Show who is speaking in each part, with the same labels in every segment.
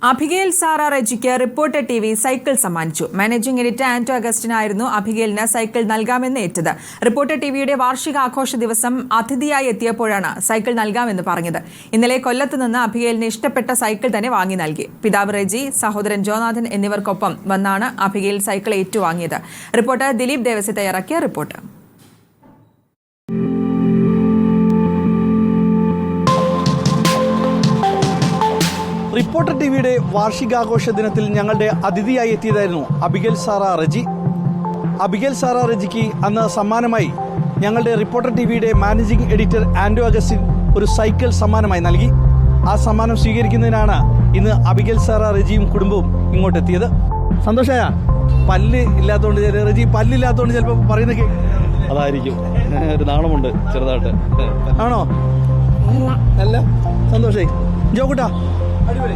Speaker 1: അഭിഗേൽ Sara റെജിക്ക് reporter TV. Cycle സമ്മാനിച്ചു. Managing editor Anto അഗസ്റ്റിനായിരുന്നു അഭിഗേലിന് cycle നൽകാമെന്ന് ഏറ്റത്. Reporter ടി.വിയുടെ വാർഷിക ആഘോഷ ദിവസം അതിഥിയായി എത്തിയപ്പോഴാണ് സൈക്കിൾ നൽകാമെന്ന് പറഞ്ഞത്. ഇന്നലെ കൊല്ലത്ത് നിന്ന് അഭിഗേലിന് ഇഷ്ടപ്പെട്ട സൈക്കിൾ തന്നെ വാങ്ങി നൽകി. പിതാവ് റെജി, സഹോദരൻ ജോനാഥൻ എന്നിവർക്കൊപ്പം വന്നാണ് അഭിഗേൽ സൈക്കിൾ ഏറ്റുവാങ്ങിയത്. റിപ്പോർട്ടർ ദിലീപ് ദേവസി തയ്യാറാക്കിയ റിപ്പോർട്ട്.
Speaker 2: റിപ്പോർട്ടർ ടിവിയുടെ വാർഷികാഘോഷ ദിനത്തിൽ ഞങ്ങളുടെ അതിഥിയായി എത്തിയതായിരുന്നു അഭിഗേൽ സാറ റെജി. അഭിഗേൽ സാറ റെജിക്ക് അന്ന് സമ്മാനമായി ഞങ്ങളുടെ റിപ്പോർട്ടർ ടിവിയുടെ മാനേജിംഗ് എഡിറ്റർ ആന്റോ അഗസ്റ്റിൻ ഒരു സൈക്കിൾ സമ്മാനമായി നൽകി. ആ സമ്മാനം സ്വീകരിക്കുന്നതിനാണ് ഇന്ന് അഭിഗേൽ സാറ റെജിയും കുടുംബവും ഇങ്ങോട്ട് എത്തിയത്. സന്തോഷമായ പല്ല് ഇല്ലാത്തതുകൊണ്ട് റെജി പല്ലില്ലാത്തതുകൊണ്ട് ചിലപ്പോൾ പറയുന്ന
Speaker 3: അതായിരിക്കും, ഒരു നാണമുണ്ട് ചെറുതായിട്ട്.
Speaker 2: ആണോ? അല്ല, സന്തോഷായി. ജോക്കുട്ടാ, അടിപൊളി.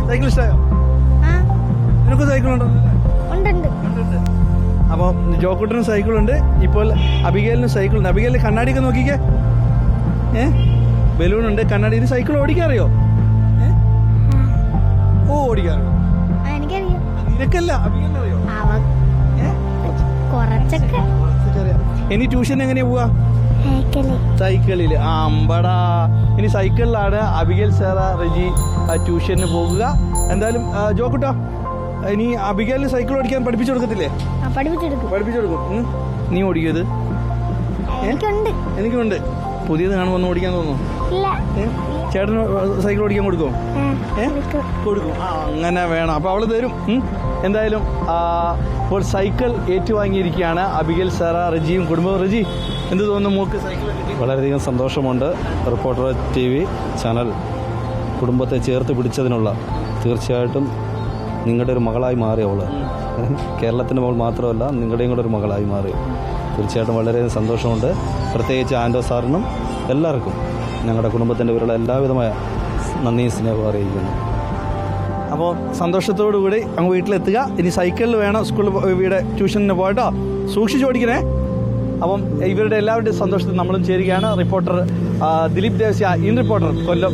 Speaker 2: സൈക്കിൾ ഇഷ്ടമായോ? നിനക്ക് സൈക്കിളുണ്ടോ? അപ്പൊ ജോക്കുട്ടിന് സൈക്കിളുണ്ട്. ഇപ്പോൾ അബിഗേലിന് സൈക്കിളുണ്ട്. അബിഗേലിന് കണ്ണാടിയൊക്കെ നോക്കിക്കേ. ബലൂണുണ്ട്, കണ്ണാടി. ഇത് സൈക്കിൾ ഓടിക്കാറിയോ? ഓടിക്കാറിയോ? നിനക്കല്ല, അബിഗേലിനറിയോ? ഇനി ട്യൂഷൻ എങ്ങനെയാ പോവാ? സൈക്കിളില്. അമ്പടാ, ഇനി സൈക്കിളിലാണ് അബിഗേൽ സാറ റെജി ട്യൂഷന് പോകുക. എന്തായാലും ജോക്കുട്ടോ, ഇനി അബിഗേലിന് സൈക്കിൾ ഓടിക്കാൻ പഠിപ്പിച്ചു കൊടുക്കത്തില്ലേ? പഠിപ്പിച്ചു കൊടുക്കും. നീ ഓടിക്കത്? എനിക്കുണ്ട്. പുതിയത് കാണുമ്പോൾ ഒന്ന് ഓടിക്കാൻ തോന്നുന്നു. ചേട്ടന് സൈക്കിൾ ഓടിക്കാൻ കൊടുക്കുമോ? കൊടുക്കും. അങ്ങനെ വേണം. അപ്പൊ അവള് തരും. എന്തായാലും ഇപ്പോൾ സൈക്കിൾ ഏറ്റുവാങ്ങിയിരിക്കുകയാണ് അബിഗേൽ സാറ റെജിയും കുടുംബവും. റെജി, എന്ത് തോന്നുന്നു മോക്ക് സൈക്കിൾ?
Speaker 3: വളരെയധികം സന്തോഷമുണ്ട്. Reporter TV. ചാനൽ കുടുംബത്തെ ചേർത്ത് പിടിച്ചതിനുള്ള തീർച്ചയായിട്ടും നിങ്ങളുടെ ഒരു മകളായി മാറി അവള്. കേരളത്തിൻ്റെ മകൾ മാത്രമല്ല, നിങ്ങളുടെയും കൂടെ ഒരു മകളായി മാറി. തീർച്ചയായിട്ടും വളരെയധികം സന്തോഷമുണ്ട്. പ്രത്യേകിച്ച് ആൻറ്റോ സാറിനും എല്ലാവർക്കും ഞങ്ങളുടെ കുടുംബത്തിൻ്റെ പേരുള്ള എല്ലാവിധമായ നന്ദി സ്നേഹം അറിയിക്കുന്നു.
Speaker 2: അപ്പോൾ സന്തോഷത്തോടു കൂടി അങ്ങ് വീട്ടിലെത്തുക. ഇനി സൈക്കിളിൽ വേണം സ്കൂളിൽ ഇവിടെ ട്യൂഷന് പോയിട്ടോ. സൂക്ഷിച്ച് ഓടിക്കണേ. അപ്പം ഇവരുടെ എല്ലാവരുടെയും സന്തോഷത്തിൽ നമ്മളും ചേരുകയാണ്. Reporter Dileep Devasya, in reporter, Kollam.